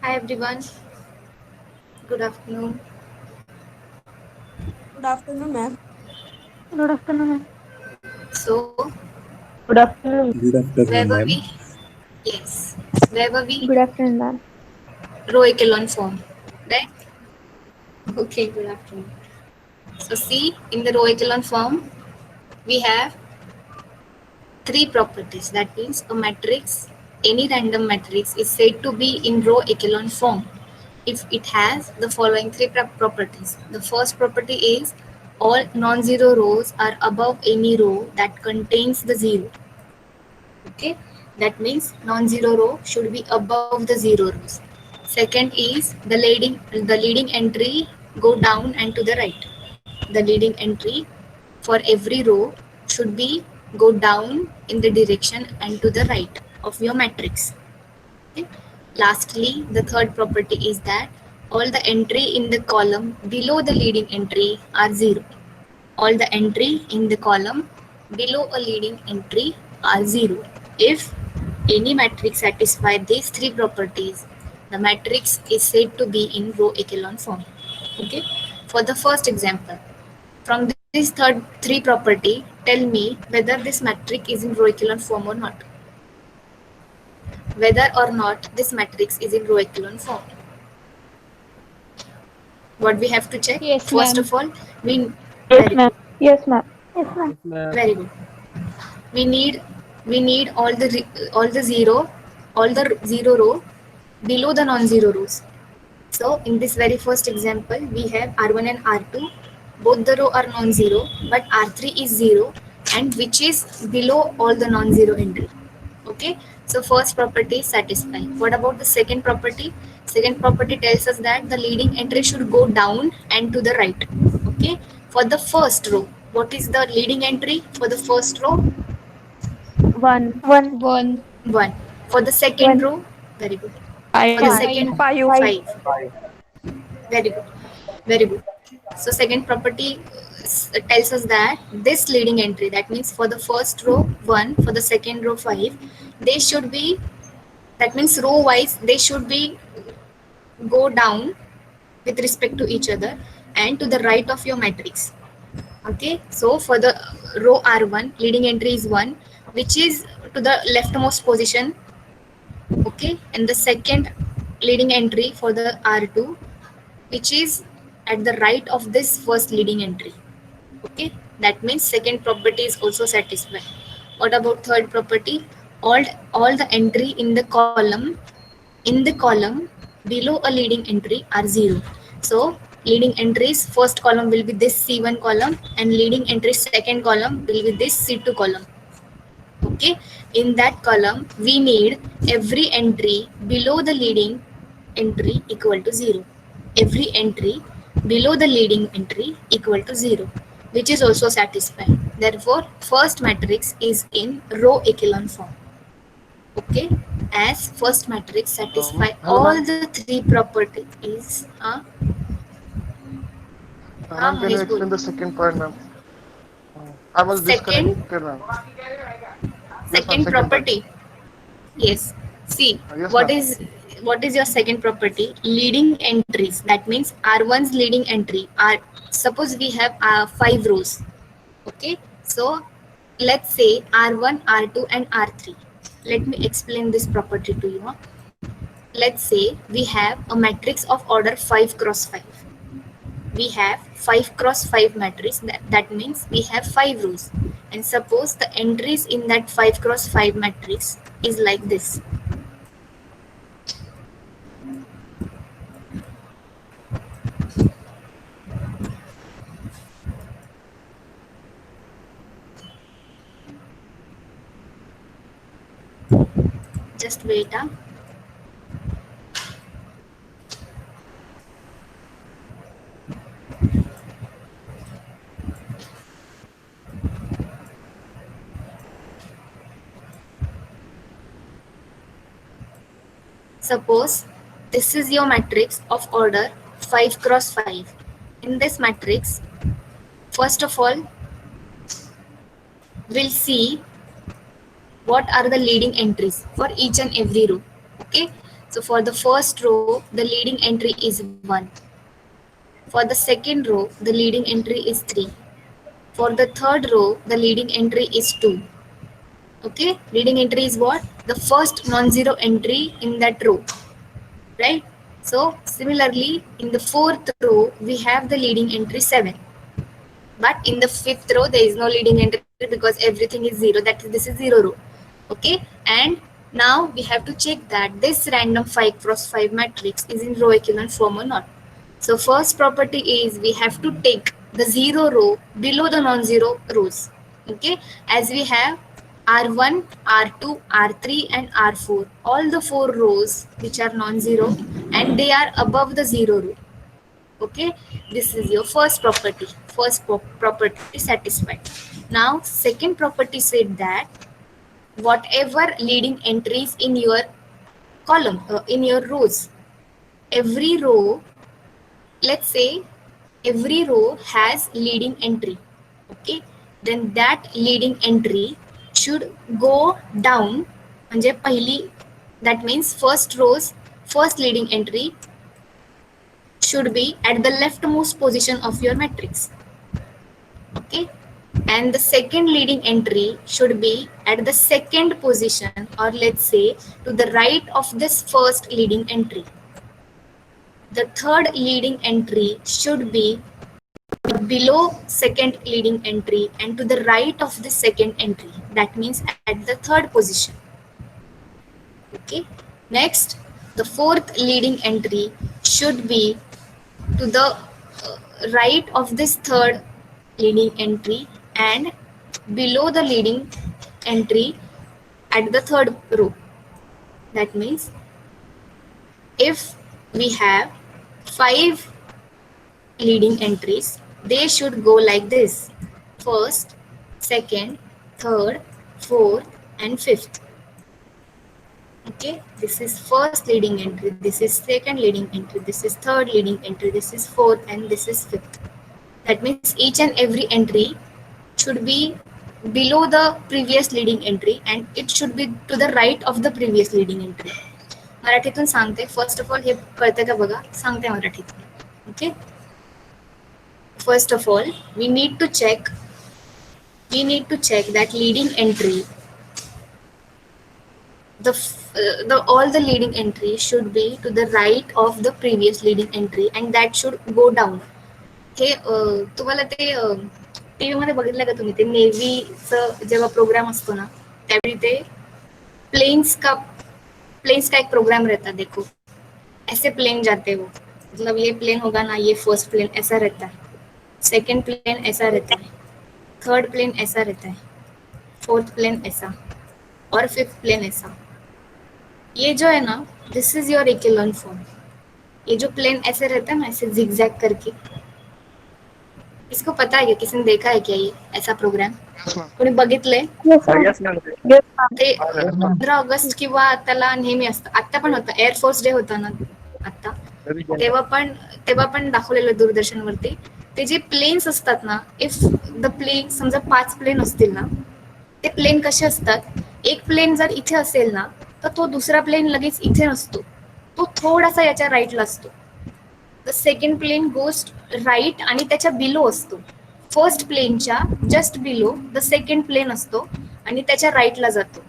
Hi everyone, good afternoon. Good afternoon, ma'am. Good afternoon, ma'am. So, Good afternoon. Good where afternoon, were ma'am. we? Yes, where were we? Good afternoon, ma'am. Row echelon form, right? Okay, good afternoon. So, see, in the row echelon form, we have three properties. That means a matrix, any random matrix, is said to be in row echelon form if it has the following three properties. The first property is all non-zero rows are above any row that contains the zero. Okay, that means non-zero row should be above the zero rows. Second is the leading entry go down and to the right. The leading entry for every row should be go down in the direction and to the right of your matrix. Okay. Lastly, the third property is that all the entry in the column below the leading entry are zero. All the entry in the column below a leading entry are zero. If any matrix satisfies these three properties, the matrix is said to be in row echelon form. Okay. For the first example, from this third three property, tell me whether this matrix is in row echelon form or not. Whether or not this matrix is in row echelon form. What we have to check Yes, first ma'am. of all, we Yes, very ma'am. good, Yes, ma'am. Yes, ma'am. Yes, ma'am. very good. We need all the zero, all the zero row below the non-zero rows. So in this very first example, we have R1 and R2. Both the row are non-zero, but R3 is zero, and which is below all the non-zero entry. Okay. So first property is satisfying. What about the second property? Second property tells us that the leading entry should go down and to the right. Okay. For the first row, what is the leading entry for the first row? One. One, 1. For the second One. row, very good. For the five, Five. second, five, Five. 5. Very good. Very good. So second property tells us that this leading entry, that means for the first row 1, for the second row 5, they should be, that means row wise they should be go down with respect to each other and to the right of your matrix. Okay, so for the row R1, leading entry is 1, which is to the leftmost position. Okay, and the second leading entry for the R2, which is at the right of this first leading entry. Okay, that means second property is also satisfied. What about third property? All the entry in the column below a leading entry are zero. So leading entries first column will be this C1 column, and leading entry second column will be this C2 column. Okay, in that column we need every entry below the leading entry equal to 0. Every entry below the leading entry equal to 0, which is also satisfied. Therefore first matrix is in row echelon form. Okay, as first matrix satisfy Hello, all ma'am. the three properties. Ma'am, can you Mahesh, bol. explain the second point, ma'am? I was second disconnected, ma'am. Yes, ma'am. second Second point. property. Yes. See, Yes, what ma'am. is what is your second property? Leading entries. That means R1's leading entry are, suppose we have 5 rows. Okay. So let's say R1, R2, and R3. Let me explain this property to you. Let's say we have a matrix of order 5 cross 5. We have 5 cross 5 matrix. That means we have 5 rows. And suppose the entries in that 5 cross 5 matrix is like this. Just wait. Suppose this is your matrix of order 5 cross 5. In this matrix, first of all, we'll see what are the leading entries for each and every row. Okay, So for the first row, the leading entry is 1. For the second row, the leading entry is 3. For the third row, the leading entry is 2. Okay, leading entry is what? The first non-zero entry in that row, right? So similarly, in the fourth row, we have the leading entry 7. But in the fifth row, there is no leading entry because everything is 0. That is, this is 0 row. Okay, and now we have to check that this random 5 cross 5 matrix is in row echelon form or not. So first property is we have to take the 0 row below the non-zero rows. Okay, as we have R1, R2, R3 and R4, all the 4 rows which are non-zero and they are above the 0 row. Okay, this is your first property. First property satisfied. Now second property said that whatever leading entries in your column, in your rows, every row, let's say every row has leading entry. Okay, then that leading entry should go down. म्हणजे पहिली, that means first rows first leading entry should be at the leftmost position of your matrix. Okay, and the second leading entry should be at the second position, or let's say to the right of this first leading entry. The third leading entry should be below second leading entry and to the right of the second entry. That means at the third position. Okay, next the fourth leading entry should be to the right of this third leading entry and below the leading entry at the third row. That means if we have 5 leading entries, they should go like this: first, second, third, fourth and fifth. Okay, this is first leading entry, this is second leading entry, this is third leading entry, this is fourth and this is fifth. That means each and every entry should be below the previous leading entry and it should be to the right of the previous leading entry. मराठीतून सांगते. First of all हे कळतं का बघा, सांगते मराठीतून. Okay, first of all we need to check that leading entry, all the leading entry should be to the right of the previous leading entry and that should go down. हे तुम्हाला ते TV मध्ये बघितलं का तुम्ही, ते नेव्हीचं जेव्हा programme असतो ना त्यावेळी ते प्लेन्स का एक प्रोग्राम रहता है. देखो ऐसे प्लेन जाते हैं वो, मतलब ये प्लेन होगा ना, ये फर्स्ट प्लेन ऐसा रहता है, सेकंड प्लेन ऐसा रहता है, थर्ड प्लेन ऐसा रहता है, फोर्थ प्लेन ऐसा और फिफ्थ प्लेन ऐसा. ये जो है ना, this is your equivalent form. ये जो प्लेन ऐसे रहता है ना, ऐसे जिगजैग करके, इसको पता है क्या, किसी ने देखा है क्या ये ऐसा प्रोग्राम? कोणी बघितलंय? ते 15 ऑगस्ट किंवा त्याला नेहमी असतं. आता पण होतं, एअरफोर्स डे होता ना आता, तेव्हा पण दाखवलेलं दूरदर्शनवरती. ते जे प्लेन्स असतात ना, इफ द प्लेन समजा 5 प्लेन असतील ना, ते प्लेन कसे असतात, एक प्लेन जर इथे असेल ना तर तो दुसरा प्लेन लगेच इथे नसतो, तो थोडासा याच्या राईटला असतो. The second plane goes right आणि त्याच्या बिलो असतो. फर्स्ट प्लेनच्या just below the second plane असतो आणि त्याच्या राईटला जातो.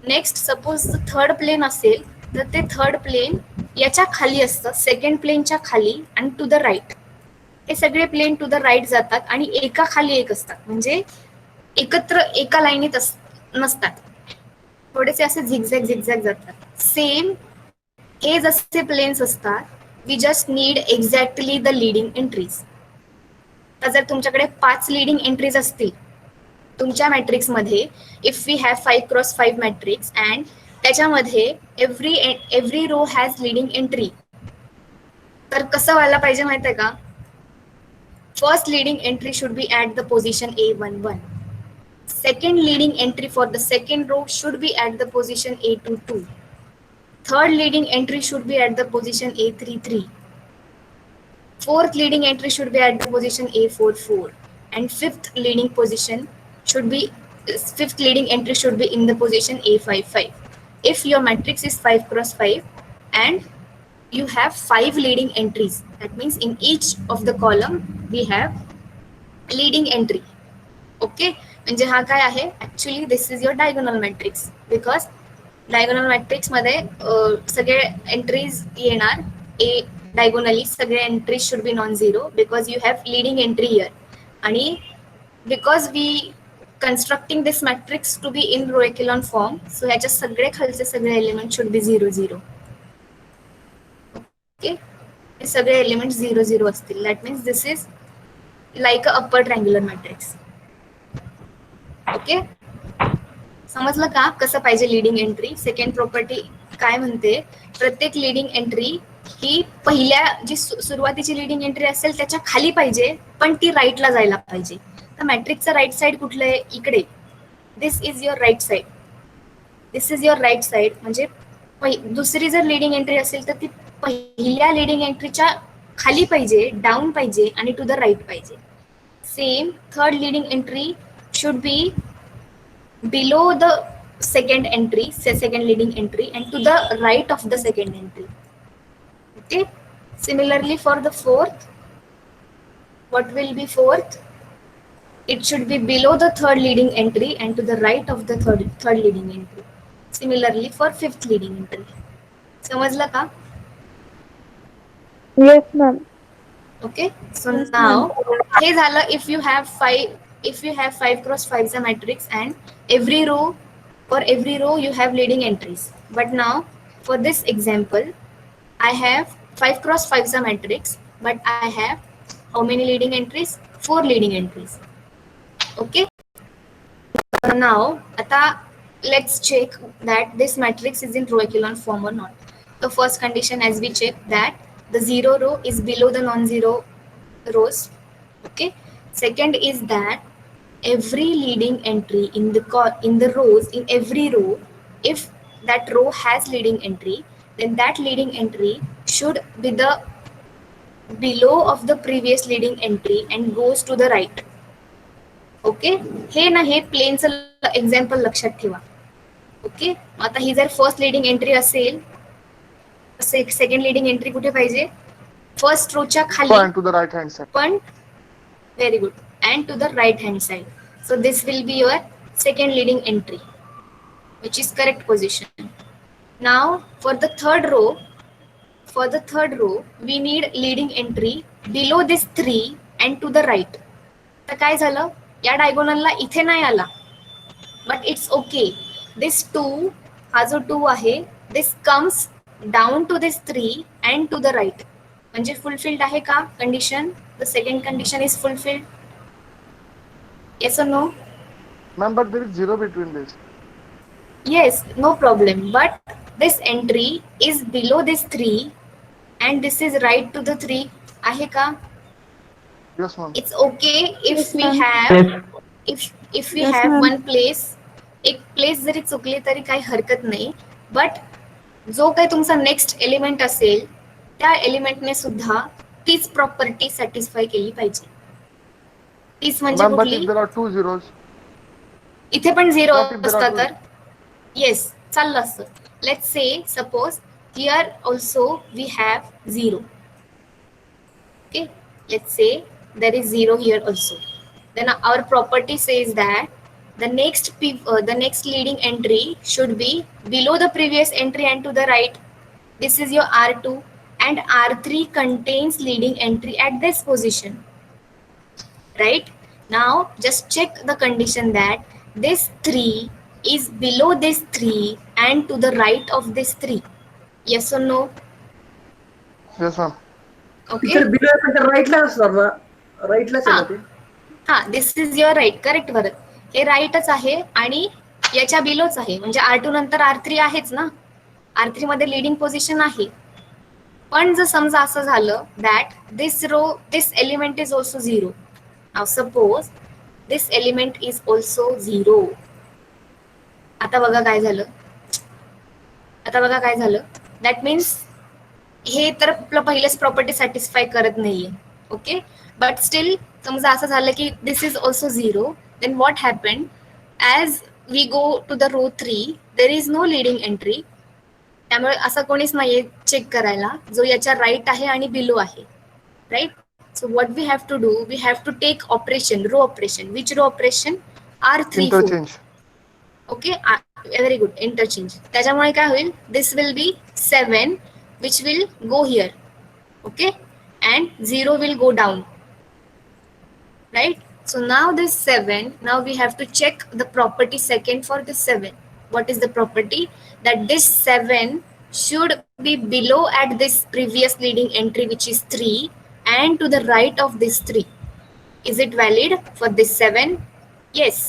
नेक्स्ट सपोज थर्ड प्लेन असेल तर ते थर्ड प्लेन याच्या खाली असतं, सेकंड प्लेनच्या खाली आणि टू द राईट. हे सगळे प्लेन टू द राईट जातात आणि एका खाली एक असतात, म्हणजे एकत्र एका लाईनीत नसतात, थोडेसे असे झिगझॅग जातात. सेम हे जसे प्लेन्स असतात, we just need exactly the leading entries. तर जर तुमच्याकडे 5 लिडिंग एंट्रीज असतील तुमच्या मॅट्रिक्स मध्ये, if we have 5 cross 5 matrix and त्याच्यामध्ये every row has leading entry, तर कसं व्हायला पाहिजे माहिती आहे का? First leading entry should be at the position A11. Second leading entry for the second row should be at the position A22. Third leading entry should be at the position A33. Fourth leading entry should be at the position A44. And fifth leading entry should be in the position A55. If your matrix is 5 cross 5 and you have 5 leading entries. That means in each of the column we have leading entry. Okay, म्हणजे हा काय आहे actually this is your diagonal matrix, because diagonal matrix मध्ये सगळे entries येणार a diagonally, सगळे एंट्रीज should be non zero because you have leading entry here. आणि because we constructing this matrix to be in row echelon form, so ह्याच्या सगळे खालचे सगळे एलिमेंट शुड बी 0 0. ओके, हे सगळे एलिमेंट 0 0 असतील. That means this is like a upper triangular matrix. Okay, समजलं का कसं पाहिजे लिडिंग एंट्री. सेकंड प्रॉपर्टी काय म्हणते, प्रत्येक लिडिंग एंट्री ही पहिल्या जी सुरुवातीची लिडिंग एंट्री असेल त्याच्या खाली पाहिजे, पण ती राईटला जायला पाहिजे. तर मॅट्रिक्सचं राईट साइड कुठलं आहे, इकडे. This is your right side, this is your right side. म्हणजे दुसरी जर लिडिंग एंट्री असेल तर ती पहिल्या लिडिंग एंट्रीच्या खाली पाहिजे, डाऊन पाहिजे आणि टू द राईट पाहिजे. Same third leading entry should be below the second entry, second leading entry, and to the right of the second entry. Okay, similarly for the fourth, what will be fourth? It should be below the third leading entry and to the right of the third leading entry. Similarly for fifth leading entry. समजलं का? Yes, ma'am. Okay, so now हे झालं if you have 5 cross 5 चा matrix and every row, for every row you have leading entries. But now for this example I have 5 cross 5 चा matrix, but I have how many leading entries? 4 leading entries. Okay, so now आता let's check that this matrix is in row echelon form or not. The first condition, as we check, that the 0 row is below the non-zero rows. Okay, second is that every leading entry in the rows, in every row, if that row has leading entry, then that leading entry should be the below of the previous leading entry and goes to the right. Okay, हे ना हे प्लेनचं example लक्षात ठेवा. Okay, आता ही जर first leading entry असेल, second leading entry कुठे पाहिजे, फर्स्ट रोच्या खाली, to the right hand side. पण very good, and to the right hand side. So this will be your second leading entry, which is correct position. Now for the third row, we need leading entry below this 3 and to the right. तर काय झालं, या डायगोनलला इथे नाही आला, but it's okay. This 2, हा जो 2 आहे, this comes down to this 3 and to the right. म्हणजे फुलफिल्ड आहे का condition? The second condition is fulfilled. Yes or no? Ma'am, but there is 0 between this. Yes, no problem. But this entry is below this 3 and this is right to the 3. आहे का? Yes, ma'am. It's okay if Yes, we ma'am. have if we Yes, have ma'am. one place, एक place जरी चुकली तरी काही हरकत नाही. But जो काही तुमचा नेक्स्ट एलिमेंट असेल त्या एलिमेंटने सुद्धा तीच प्रॉपर्टी सॅटिस्फाय केली पाहिजे. तीच म्हणजे Ma'am, but कुठली? if there are 2 zeros, इथे पण 0 What if there are असता तर येस चाललं असतं. Let's say suppose here also we have 0. Okay, let's say there is 0 here also. Then our property says that the next leading entry should be below the previous entry and to the right. This is your R2 and R3 contains leading entry at this position. Right? Now just check the condition that this 3 is below this 3 and to the right of this 3. Yes or no? yes, ma'am. Okay. इतर below म्हणजे राईटला असणार ना, राईटलाच आहे ना ते. हा, this is your right. Correct. बरं, हे राईटच आहे आणि याच्या बिलोच आहे, म्हणजे R2 नंतर R3 आहेच ना. R3 मध्ये लिडिंग पोझिशन आहे. पण जर समजा असं झालं that this element is also 0. Now suppose this element is also 0. आता बघा काय झालं, दॅट मीन्स हे तर आपलं पहिलेच प्रॉपर्टी सॅटिस्फाय करत नाहीये. ओके, बट स्टील समजा असं झालं की this is also 0, then what happened, as we go to the row 3 there is no leading entry. त्यामुळे असं कोणीच नाहीये चेक करायला जो याच्या राईट आहे आणि बिलो आहे, right. So what we have to do, we have to take operation, row operation. Which row operation? R3 4. Interchange. Okay, very good, interchange. त्याच्यामुळे काय होईल, this will be 7 which will go here, okay, and 0 will go down, right? So now this 7, now we have to check the property second for this 7. What is the property? That this 7 should be below at this previous leading entry, which is 3, and to the right of this 3. Is it valid for this 7? Yes,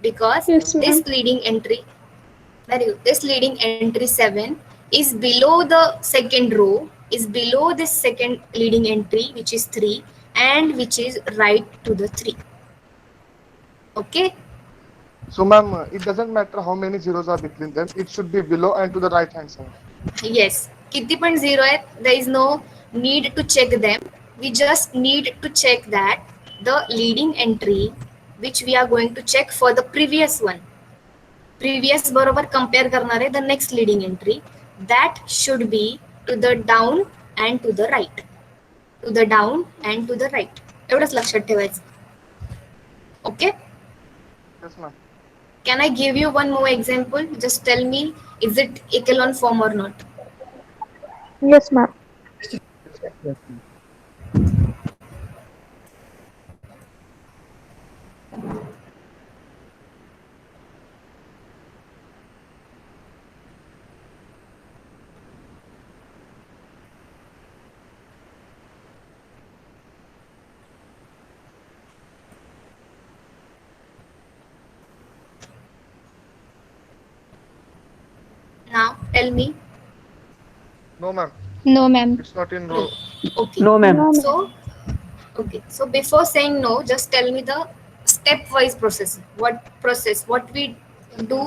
because Yes, ma'am. this leading entry, very good, this leading entry 7 is below the second row, is below this second leading entry, which is 3, and which is right to the 3. Okay, So, ma'am, it doesn't matter how many zeros are between them. It should be below and to the right hand side. yes, किती पण zero आहेत, there is no need to check them. We just need to check that the leading entry which we are going to check for the previous one, previous बरोबर compare करणार आहे the next leading entry, that should be to the down and to the right, to the down and to the right. एवढंच लक्षात ठेवायचं. Okay, Yes, ma'am. can I give you one more example? Just tell me, is it echelon form or not? Yes, ma'am. Now tell me. No, ma'am. No, ma'am. It's not in row. Okay. No, ma'am. So, okay. So before saying no, just tell me the stepwise process. What process? What we do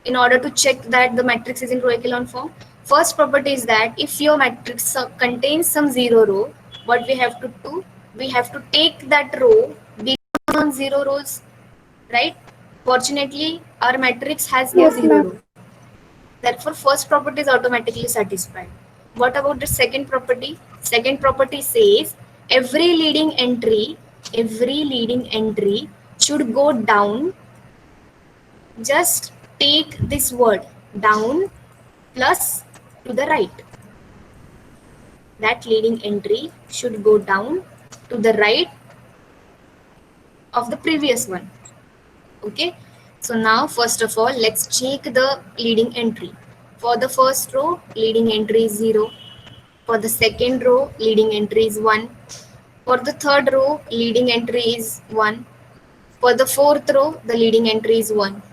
in order to check that the matrix is in row echelon form? First property is that if your matrix contains some zero row, what we have to do? We have to take that row beyond zero rows, right? Fortunately, our matrix has no Yes, zero ma'am. row. Therefore, first property is automatically satisfied. What about the second property? Second property says every leading entry should go down. Just take this word down plus to the right. That leading entry should go down to the right of the previous one. Okay. So now, first of all, let's check the leading entry. For the first row, leading entry is 0. For the second row, leading entry is 1. For the third row, leading entry is 1. For the fourth row, the leading entry is 1.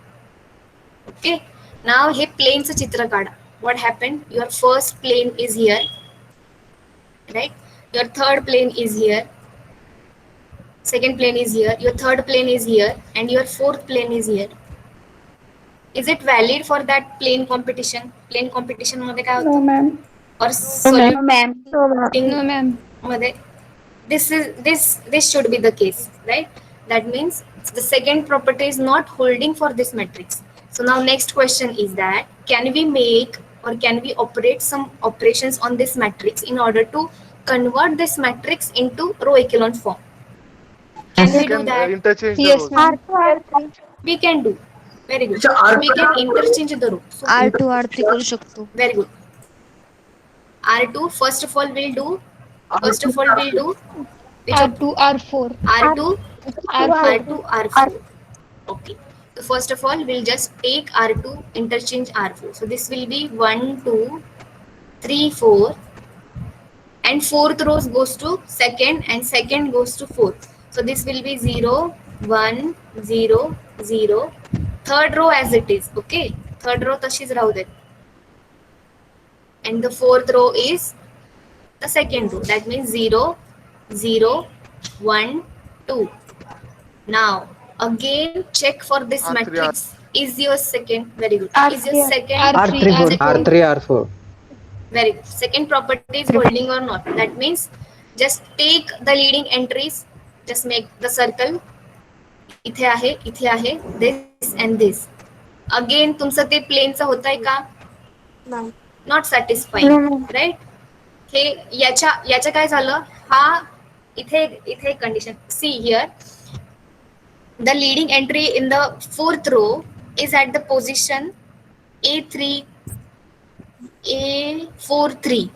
Okay. Now, here plane चं चित्र काढा. What happened? Your first plane is here, right? Your third plane is here. Second plane is here. Your third plane is here, and your fourth plane is here. Is it valid for that plane competition? Plane competition मध्ये काय No, होतं? ma'am. Or No, solution ma'am. No, ma'am. No, ma'am. मध्ये this should be the case, right? That means the second property is not holding for this matrix. So now next question is that can we make or can we operate some operations on this matrix in order to convert this matrix into row echelon form? Can we do that? Interchange the Yes, rows. ma'am. R2, R3. We can do. Very good. अच्छा, So we R2 can interchange the row. So R2, R3 करू शकतो. very good. R2 first of all we'll do. First of all we'll do. Which of R2, R4. R2, R4. R2, R4. Okay. So first of all, we'll just take R2, interchange R4. So this will be 1, 2, 3, 4. And fourth row goes to second and second goes to fourth. So this will be 0, 1, 0, 0. Third row as it is. Okay. Third row tashiz rahu de. And the fourth row is the second row. That means 0, 0, 1, 2. Now, again, check for this R3, matrix. Is your second, very good. Is your R3, second, R3, second- R3, R4. very good. Second property is holding or not. That means just take the leading entries, just make the circle. इथे आहे, this and this. Again, तुमचं ते प्लेनचं होत आहे का? Not satisfying, No, ma'am. Right. हे याच्या काय झालं, हा इथे एक condition. See here, the leading entry in the fourth row is at the position A43,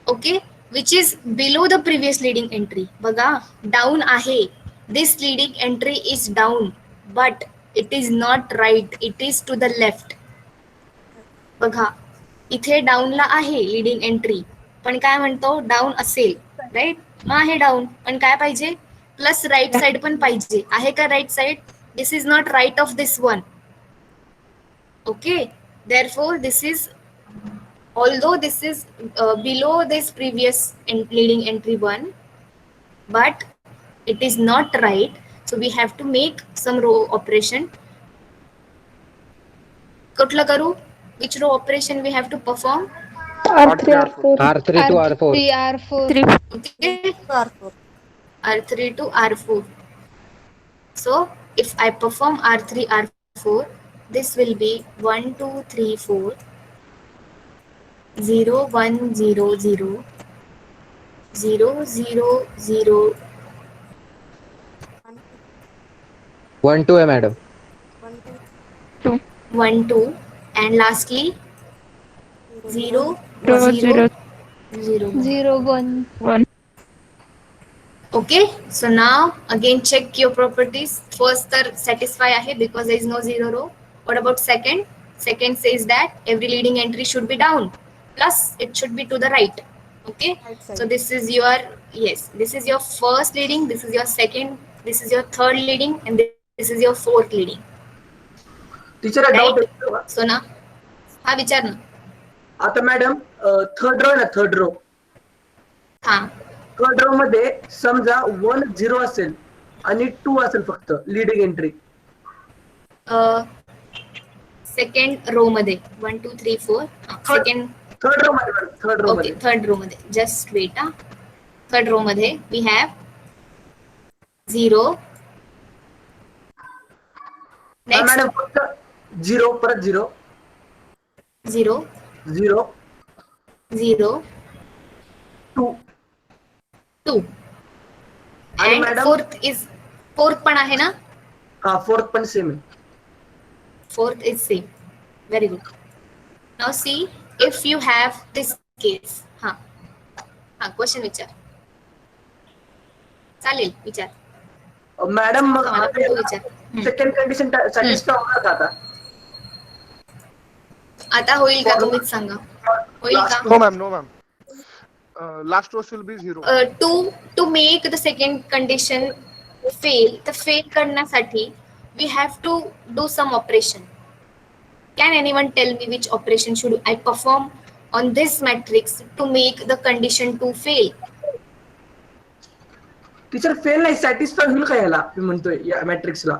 okay, which is below the previous leading entry. बघा, डाऊन आहे. This leading entry is down, but it is not right, it is to the left. बघा, इथे डाऊनला आहे leading entry, पण काय म्हणतो, down असेल, right. मग आहे डाऊन, पण काय पाहिजे, प्लस राईट साइड पण पाहिजे. आहे का right side? This is not right of this one. Okay, therefore this is, although this is below this previous leading entry one, but it is not right, so we have to make some row operation. कुठलं करू? Which row operation we have to perform? R3, R4. R3 to R4. R4. Okay, R3 to R4. So if I perform R3 R4, this will be 1 2 3 4 0 1 0 0 0 0 0 1 2 है madam. 1 2, and lastly 0 0, 0 0. 0. 0 1. Okay, so now again check your properties. First तर satisfy आहे because there is no zero row. What about second? Second says that every leading entry should be down, plus it should be to the right. Okay, so this is your, yes, this is your first leading, this is your second, this is your third leading, and this is your fourth leading. Teacher doubt आहे. So ना, हा विचार ना. आता madam third row आहे ना, third row, हा, third row मध्ये समजा 1 0 असेल आणि 2 असेल फक्त लिडिंग एंट्री. सेकंड रो मध्ये 1 2 3 4, सेकंड, थर्ड रो मध्ये, थर्ड रो ओके, मध्ये. थर्ड रो मध्ये, जस्ट वेट. थर्ड रो मध्ये वी हॅव 0. नेक्स्ट मॅडम फक्त 0, परत 0 0 0 0 2. 2, आणि and madam- fourth पण आहे ना. हा, फोर्थ पण सेम आहे. Fourth is same. Very good. Now see, if you have this case, हा क्वेश्चन विचार. चालेल, विचार. मॅडम मग मला पण तू विचार. सेकंड कंडिशन सॅटिस्फाय होणार का आता? आता होईल का, तुम्हीच सांगा. होईल का? No ma'am, no ma'am. Last row should be 0. To make the second condition fail, the fail करण्यासाठी we have to do some operation. Can anyone tell me which operation should I perform on this matrix to make the condition to fail? Teacher fail नाही, satisfy होईल का याला, मी म्हणतोय या मॅट्रिक्सला.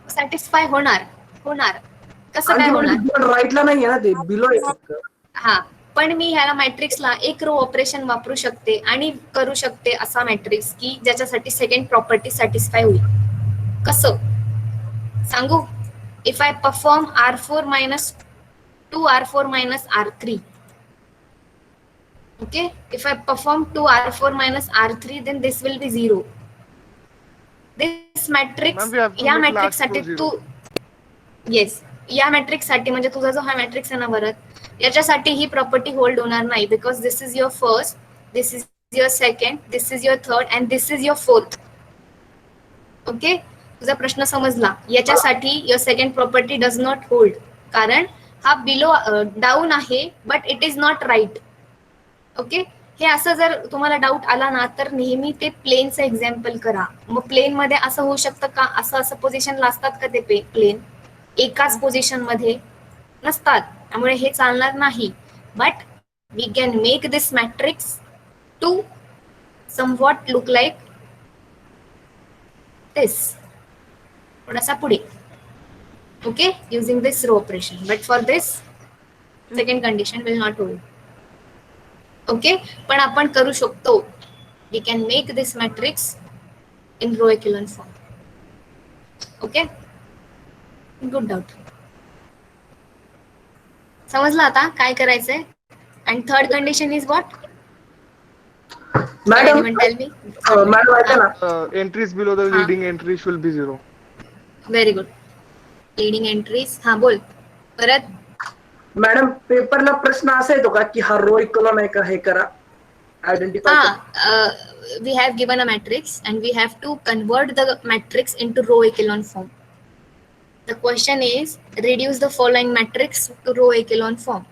Satisfy होणार. कसं काय होणार? राईटला नाही आहे ना, ते बिलो आहे फक्त. हा, पण मी ह्याला मॅट्रिक्सला एक रो ऑपरेशन वापरू शकते आणि करू शकते असा मॅट्रिक्स की ज्याच्यासाठी सेकंड प्रॉपर्टी सॅटिस्फाय होईल. कसं सांगू? If I perform R4 minus 2 R4 minus R3, okay, if I perform 2 R4 minus R3, then this will be 0. This matrix, Ma'am, we have to या make मॅट्रिक्स last साठी row तू, yes, या matrix साठी म्हणजे तुझा जो हा matrix आहे ना भरत, याच्यासाठी ही प्रॉपर्टी होल्ड होणार नाही, because this is your first, this is your second, this is your third and this is your fourth. Okay, तुझा प्रश्न समजला. याच्यासाठी your second property does not hold, कारण हा बिलो डाऊन आहे, but it is not right. Okay, हे असं जर तुम्हाला डाऊट आला ना, तर नेहमी ते प्लेनचं एक्झाम्पल करा. मग प्लेन मध्ये असं होऊ शकतं का, असं पोझिशनला असतात का ते प्लेन? एकाच पोझिशन मध्ये नसतात, त्यामुळे हे चालणार नाही. But we can make this matrix to somewhat look like this, थोडासा पुढे. Okay, using this row operation, but for this second condition will not hold. Okay, पण आपण करू शकतो. We can make this matrix in row echelon form. Okay, good doubt. समजलं आता काय करायचंय? And third condition is what? Can madam anyone tell me? Madam ऐका ना, Entries below the leading entry should be 0. Very good. Leading entries. हाँ बोल. परत. Madam पेपरला प्रश्न असा येतो का की हा रो इकॉलम आहे का, हे करा identify. We have given a matrix and we have to convert the matrix into row echelon form. The question is reduce the following matrix to row echelon form.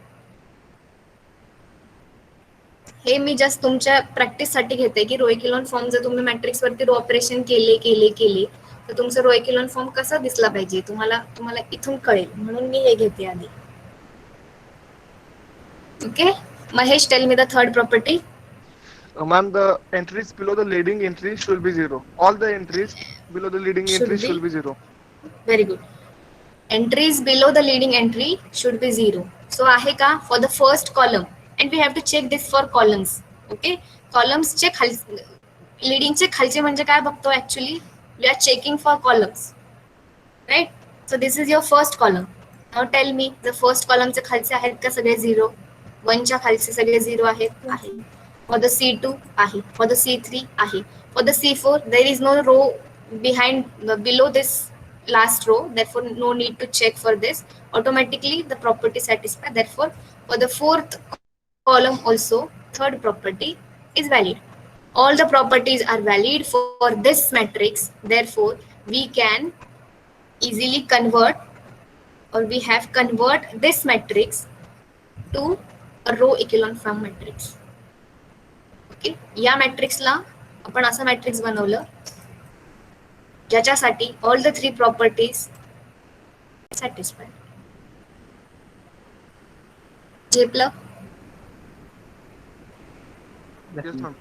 हे मी जस्ट तुमच्या प्रॅक्टिस साठी घेते की रो इक्विलॉन फॉर्म जर तुम्ही matrix वरती row operation केले तर तुमचं रो इक्विलॉन फॉर्म कसा दिसला पाहिजे तुम्हाला इथून कळेल म्हणून मी हे घेते आधी. Okay Mahesh, tell me the third property. Ma'am, the entries below the leading entry should be 0. All the entries below the leading entry should be 0. Very good. Entries below the leading entry should be 0. So आहे का for the first column and we have to check this for columns. Okay, columns चे leading चे खालचे म्हणजे काय बघतो actually we are checking for columns, right? So this is your first column. Now tell me the first column चे खालचे आहेत का सगळे 0? 1 च्या खालचे सगळे 0 आहेत. आहे. For the C2 आहे. For the C3 आहे. For the C4 there is no row below this last row, therefore no need to check for this. Automatically the property satisfied. Therefore for the fourth column also third property is valid. All the properties are valid for this matrix. Therefore we can easily convert, or we have convert this matrix to a row echelon form matrix. Okay, या मॅट्रिक्सला आपण असं matrix बनवलं ज्याच्यासाठी all the 3 properties satisfied. झेपलं? Yes, ma'am.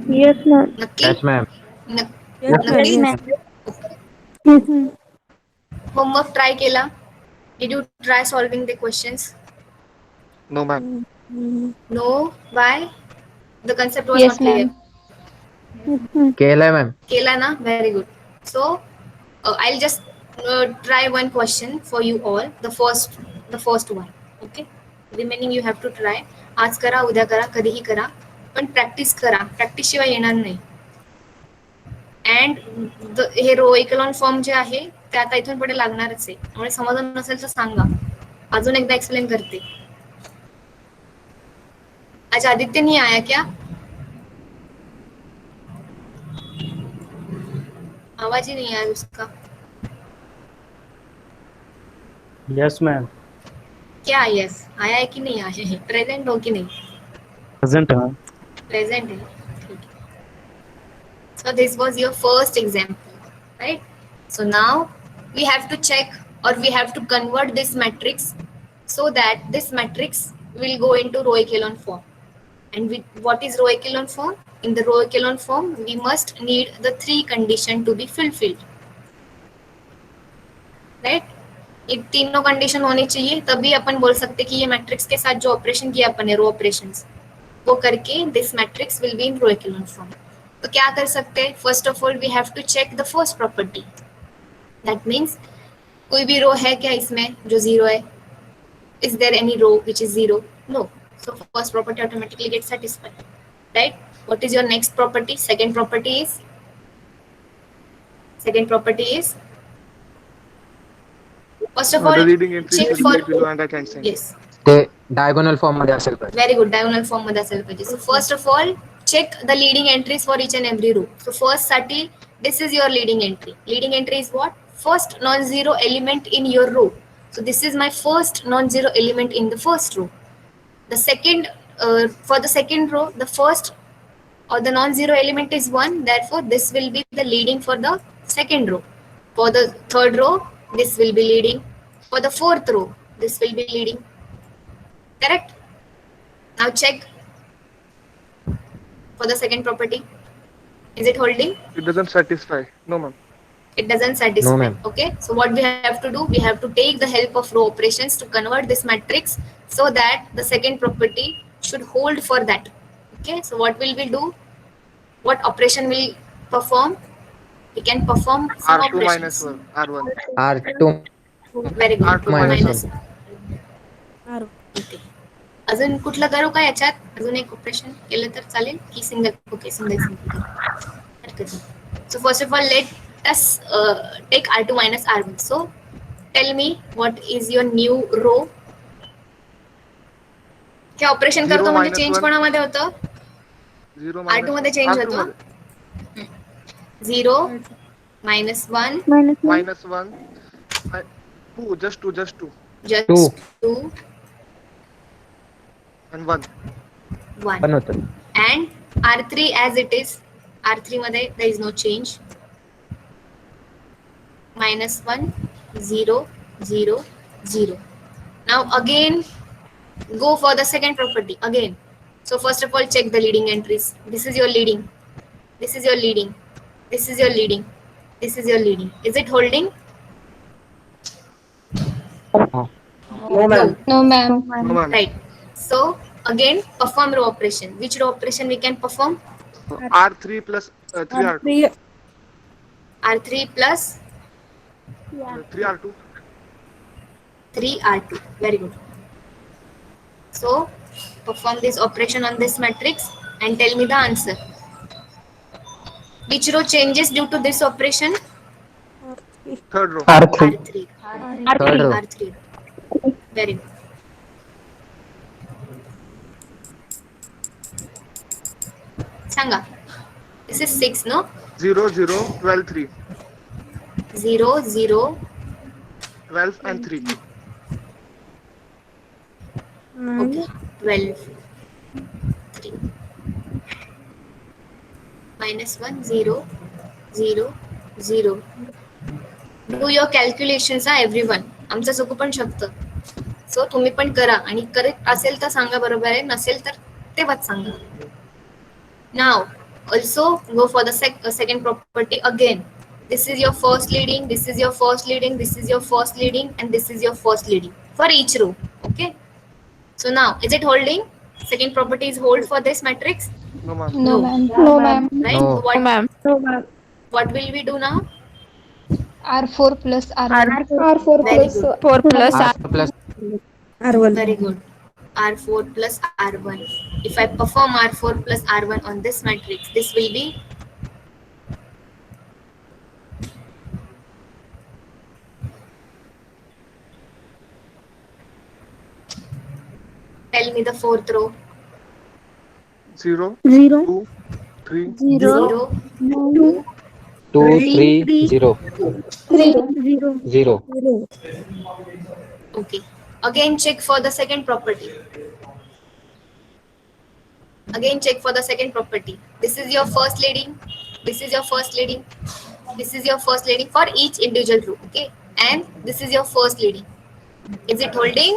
Yes, ma'am. नक्की? Yes, ma'am. नक्की? Yes, ma'am. Homework try केला? Did you try solving the questions? No, ma'am. No. Why? The concept was Yes, not clear. ma'am. केलंय ma'am. Kela na? Very good. So I'll just try one question for you all. The first one. Okay. Remaining you have to try. आज करा, उद्या करा, कधीही करा, पण practice करा. Practice शिवाय येणार नाही. अँड हे रो इक्विलॉन फॉर्म जे आहे ते आता इथून पुढे लागणारच आहे. त्यामुळे समजलं नसेल तर सांगा. अजून एकदा एक्सप्लेन करते. आज आदित्य नहीं आया क्या? आवाज ही नहीं आया उसका. Yes ma'am. क्या यस आया है कि नहीं आया है? प्रेजेंट हो कि नहीं? प्रेजेंट है. प्रेजेंट है. ठीक है. So this was your first example, right? So now we have to check, or we have to convert this matrix so that this matrix will go into row echelon form. And what is row echelon form? In the row echelon form, we must need the 3 condition to be fulfilled, right? ये तीनों condition होनी चाहिए तभी अपन बोल सकते कि ये matrix के साथ जो ऑपरेशन किया अपन ने रो ऑपरेशंस वो करके this matrix will be in row echelon form. तो क्या कर सकते हैं? First of all we have to check the first property. That means कोई भी रो है क्या इसमें जो 0 है? Is there any row which is 0? No. So first property automatically gets satisfied, right? What is your next property? Second property is first of all The leading entry check should for be below and right hand side. yes, ते diagonal form मध्ये असेल पाहिजे. very good, diagonal form मध्ये असेल पाहिजे. So first of all check the leading entries for each and every row. So first साठी this is your leading entry. Leading entry is what? First non-zero element in your row. So this is my first non-zero element in the first row. The second for the second row, the first or the non-zero element is 1. Therefore, this will be the leading for the second row. For the third row, this will be leading. For the fourth row, this will be leading. Correct? Now check for the second property. Is it holding? It doesn't satisfy. No, ma'am. It doesn't satisfy. No, ma'am. Okay. So what we have to do? We have to take the help of row operations to convert this matrix so that the second property should hold for that. Okay. So what will we do? What operation will perform? We can perform some R2 operations. minus 1. R1. R2 Very good. R2 minus minus 1. Okay. अजून कुठलं करू का याच्यात अजून एक operation केलं तर चालेल की single okay single so first of all let us take R2 minus R1 so tell me what is your new row हे ऑपरेशन Zero करतो म्हणजे minus चेंज one. कोणामध्ये होतं 0 R2 मध्ये चेंज होतो 0 minus 1 minus one, -1 2 just 2 Two. just 2 and 1 1 पण होतं. and R3 as it is R3 मध्ये there is no change -1 0 0 0 now again go for the second property again so first of all check the leading entries this is your leading this is your leading this is your leading this is your leading is it holding No, ma'am. No, ma'am. no ma'am. right so again perform row operation which row operation we can perform R3 plus 3R2 R3 plus 3R2 3R2 very good so perform this operation on this matrix and tell me the answer which row changes due to this operation third row R3. R3 Third row. R3 very good Sanga this is 6 no 0 0 12 3 0 0 12 and 3 okay 12 3 -1 0 0 0 do your calculations everyone आमचं चुकू पण शकतं सो तुम्ही पण करा आणि correct असेल तर सांगा बरोबर आहे नसेल तर तेव्हाच सांगा नाव also go for the second property again this is your first leading this is your first leading this is your first leading and this is your first leading for each row okay so now is it holding second property is hold for this matrix no ma'am No, ma'am. no, ma'am, right No. what, ma'am. no, ma'am. what will we do now R4 plus R1. R4 Very plus good. 4 plus R4 plus R1. very good R4 plus R1 if I perform R4 plus R1 on this matrix this will be tell me the fourth row 0 0, 2 3 0 2, 2 3 0 0, 0. okay again check for the second property again check for the second property this is your first leading this is your first leading this is your first leading for each individual row okay and this is your first leading is it holding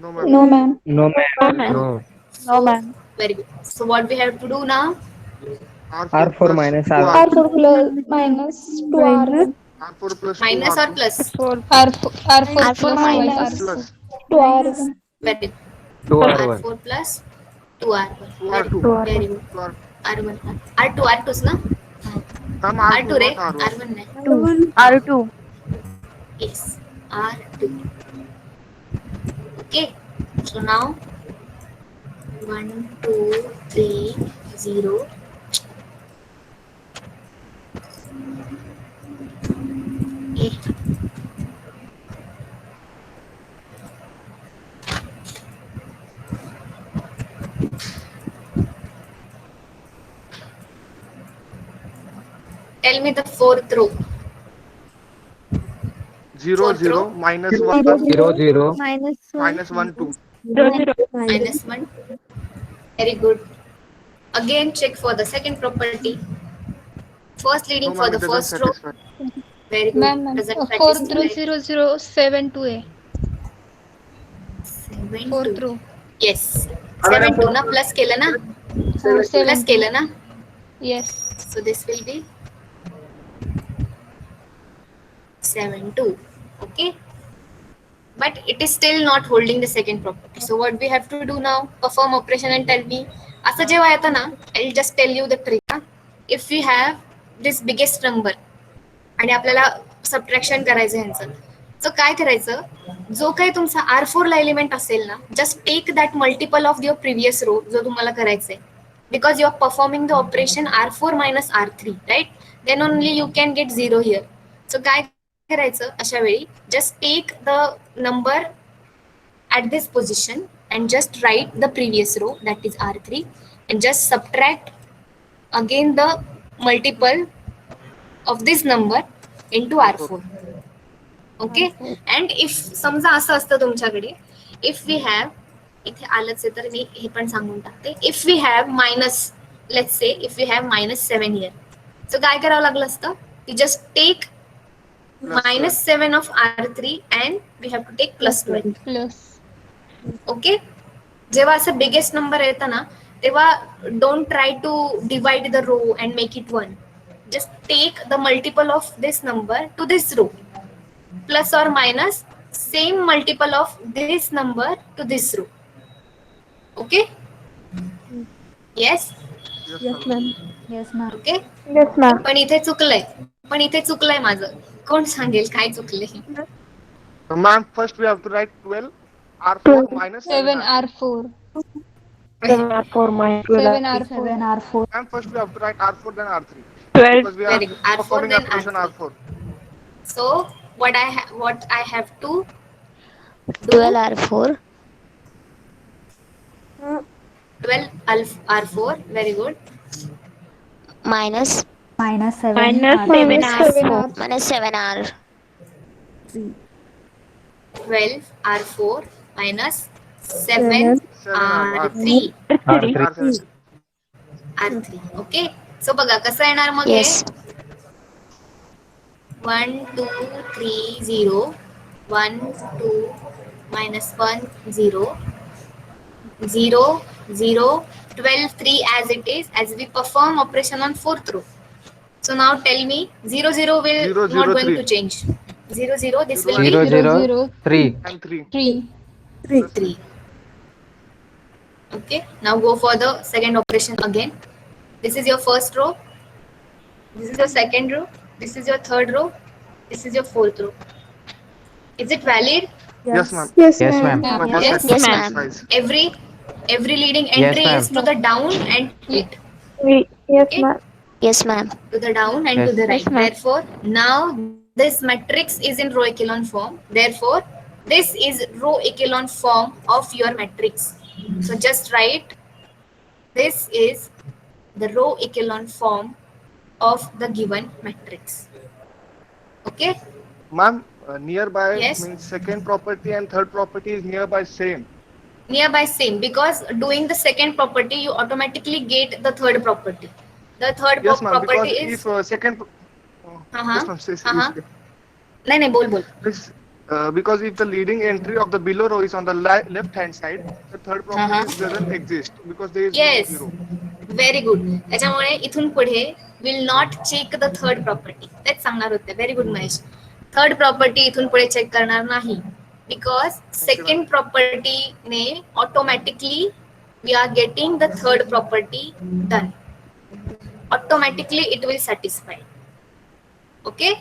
no ma'am No, ma'am. No, ma'am. No. No, ma'am. very good so what we have to do now R4 R4 minus R1. R4 plus minus 2 R1. R4 plus minus 2 or plus R4 R4 plus minus plus 2 R1. very good 2 R1. R4 plus 2R1 very R2 good very good 2 R1 R2 R2 ना ma'am R2 रे not R1 R1 नाही R2. yes R2 okay so now 1 2 3 0 okay. Tell me the fourth row 0 Fourth 0 row. minus 1 0 0 Minus 1. minus 1 2 minus 1 very good again check for the second property first leading no for ma'am the it doesn't first row satisfy very good Ma'am, doesn't 4th row satisfy 007 Seven 4th two. row. yes 7 2 ना plus केलं ना plus 7 केलं ना Yes. so this will be 7 2 okay but it is still not holding the second property so what we have to do now perform operation and tell me असं जेव्हा येतं ना I'll just tell you the trick if we have this biggest number आणि आपल्याला subtraction करायचं ह्यांचं सो काय करायचं, जो काही तुमचा R4 ला एलिमेंट असेल ना, just take that multiple of your previous row जो तुम्हाला करायचंय, because you are performing the operation R4 minus R3, right? Then only you can get 0 here. So काय करायचं अशा वेळी, just take the number at this position and just write the previous row, that is R3, and just subtract again the multiple of this number into R4. Okay? And if समजा असं असतं तुमच्याकडे, if we have, इथे आलंच आहे तर मी हे पण सांगून टाकते, if we have minus, let's say if we have -7 here, so काय करावं लागलं असतं, you just take -7 of R3 and we have to take +12. Plus. Okay. जेव्हा असं बिगेस्ट नंबर येतं ना, तेव्हा don't try to divide the row and make it 1. Just take the multiple of this number to this row, plus or minus same multiple of this number to this row. Okay. Yes. Yes, ma'am. Yes, ma'am. Okay. Yes, ma'am. पण इथे चुकलंय माझं. कोण सांगेल काय चुकलंय? So, ma'am, first we have to write 12 R4 minus 7 R4. R4. 7R4 minus 7 R4. 7R4. And first we have to write R4 then R3. 12. Because we are Very good. R4 performing then operation R3. R4. So what I have to do, 12 R4 12 R4, very good, minus Minus 7. minus 7R4. minus 7R 12 R4 minus 7 R3. R3. R3. Okay. सो बघा कसं येणार मग हे, yes 1 2 3 0 1 2 minus 1 0 0 0 12 3 as it is, as we perform operation on fourth row. So now tell me, 0 0 will 0, 0, not going 3. to change. 0 0, this will 0 be 0 0 3. And 3. 3. 3. Okay, now go for the second operation again. This is your first row, this is your second row, this is your third row, this is your fourth row. Is it valid? Yes, ma'am. Yes, Yes, ma'am. My Yes, first yes, exercise. ma'am. Every leading Yes, entry ma'am. is to the down and right. Yes, Okay. ma'am. yes ma'am To the down and Yes. to the right. Yes, ma'am. Therefore, now this matrix is in row echelon form. Therefore, this is row echelon form of your matrix. So just write, this is the row echelon form of the given matrix. Okay. Ma'am, nearby Yes. means second property and third property is nearby same. Nearby same, because doing the second property you automatically get the third property. The third Yes, ma'am. Because property is if second. Uh-huh. Yes, ma'am. Uh-huh. नहीं बोल. This, because if the leading entry of the below row is on the left hand side, the third property doesn't exist because there is Yes. no zero. Very good. त्याच्यामुळे इथून पुढे will not check the third property. तेच सांगणार होते. Very good Mahesh. Third property इथून पुढे check करणार नाही, बिकॉज सेकंड प्रॉपर्टीने automatically we are getting the third property done. Automatically it will satisfy. Okay.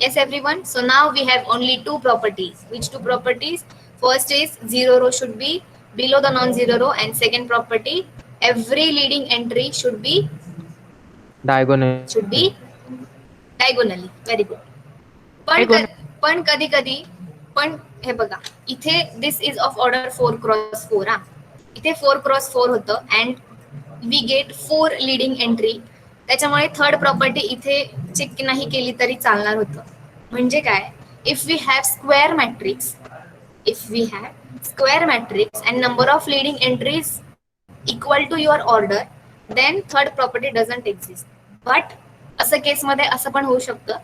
Yes, everyone. So now we have only two properties. Which two properties? First is zero row should be below the non-zero row, and second property, every leading entry should be Diagonal. diagonally. Very good. पण कधी कधी पण हे बघा, इथे this is of order 4x4. हा, इथे 4x4 होतं and we get 4 leading entry. त्याच्यामुळे थर्ड प्रॉपर्टी इथे चेक नाही केली तरी चालणार होतं. म्हणजे काय, if we have square matrix and number of leading entries equal to your order, then third property doesn't exist. But असं केसमध्ये असं पण होऊ शकतं.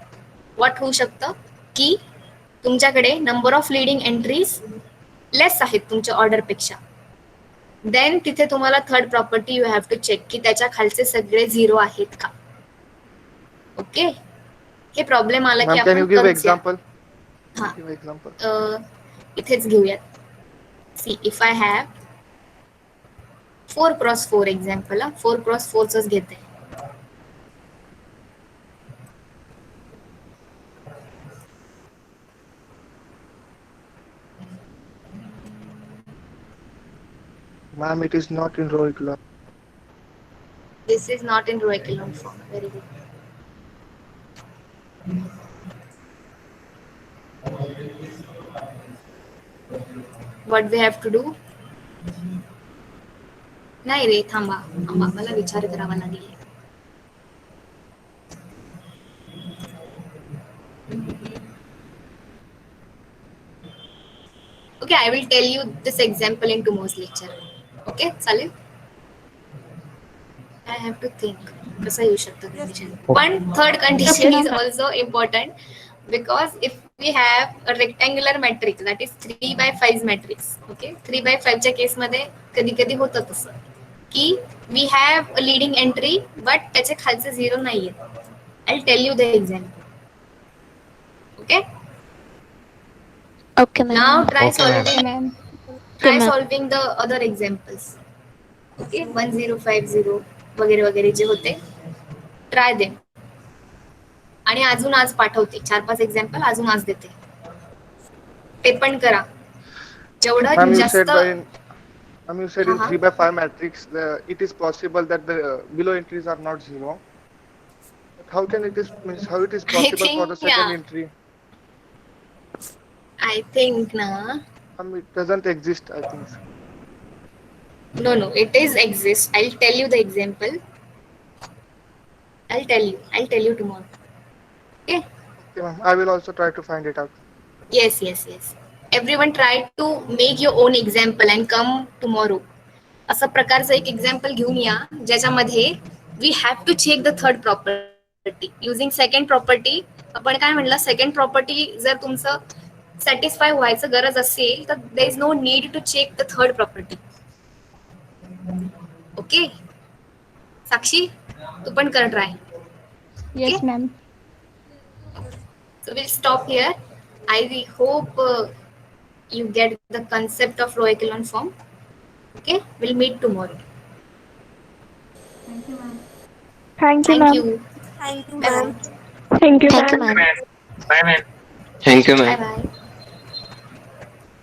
व्हॉट होऊ शकतं की तुमच्याकडे number of leading entries less आहेत तुमच्या ऑर्डरपेक्षा, देन तिथे तुम्हाला third property you have to check की त्याच्या खालचे सगळे 0 आहेत का. ओके. हे प्रॉब्लेम आला की Ma'am, can you आपण give करूया. example? हा. Give example. इथेच घेऊयात. See if I have 4x4 example, 4x4 च घेते. Ma'am, it is not in row echelon. This is not in row echelon form. Very good. What we have to do? नाही रे थांबा थांबा मला विचार करावा लागेल. Okay, I will tell you this example in tomorrow's lecture. Okay, चालेल? I have to think. कसं येऊ शकतं condition. One third condition is also important because if we have a rectangular matrix that is 3/5 matrix. Okay, 3/5 च्या case मध्ये कधी कधी होतं तसं की we have a leading entry but त्याचे खालचे 0 नाहीये. I'll tell you the example. Okay. Okay, ma'am. Now try Okay, ma'am. solving. ma'am. Try Okay, ma'am. solving the other examples. Okay, 1050 वगैरे वगैरे जे होते ट्राय दे आणि अजून आज पाठवते 4-5 एक्झाम्पल अजून आज देते ते पण करा Ma'am, जेवढं you जास्त said ma'am, you said in Uh-huh. 3/5 matrix, it is possible that the below entries are not 0. But how can it is means how it is possible for the think, second yeah. entry? I think ना It doesn't exist, I think. no it is exist. I'll tell you the example. I'll tell you tomorrow. Okay. Okay, ma'am. I will also try to find it out. Yes. Everyone try to make your own example and come tomorrow. असं प्रकारचं एक example घेऊन या ज्याच्यामध्ये we have to check the third property using second property. आपण काय म्हणलं second property जर तुमचं सॅटिस्फाय व्हायचं गरज असेल तर there is no need to check the third property. Okay Sakshi तू पण कर try. Yes, ma'am. So we'll stop here. I hope you get the concept of row echelon form. Okay, we'll meet tomorrow. Thank you, ma'am. Thank you. Thank you, Bye ma'am. Thank you, Thank you, ma'am. ma'am. Thank you, ma'am. bye.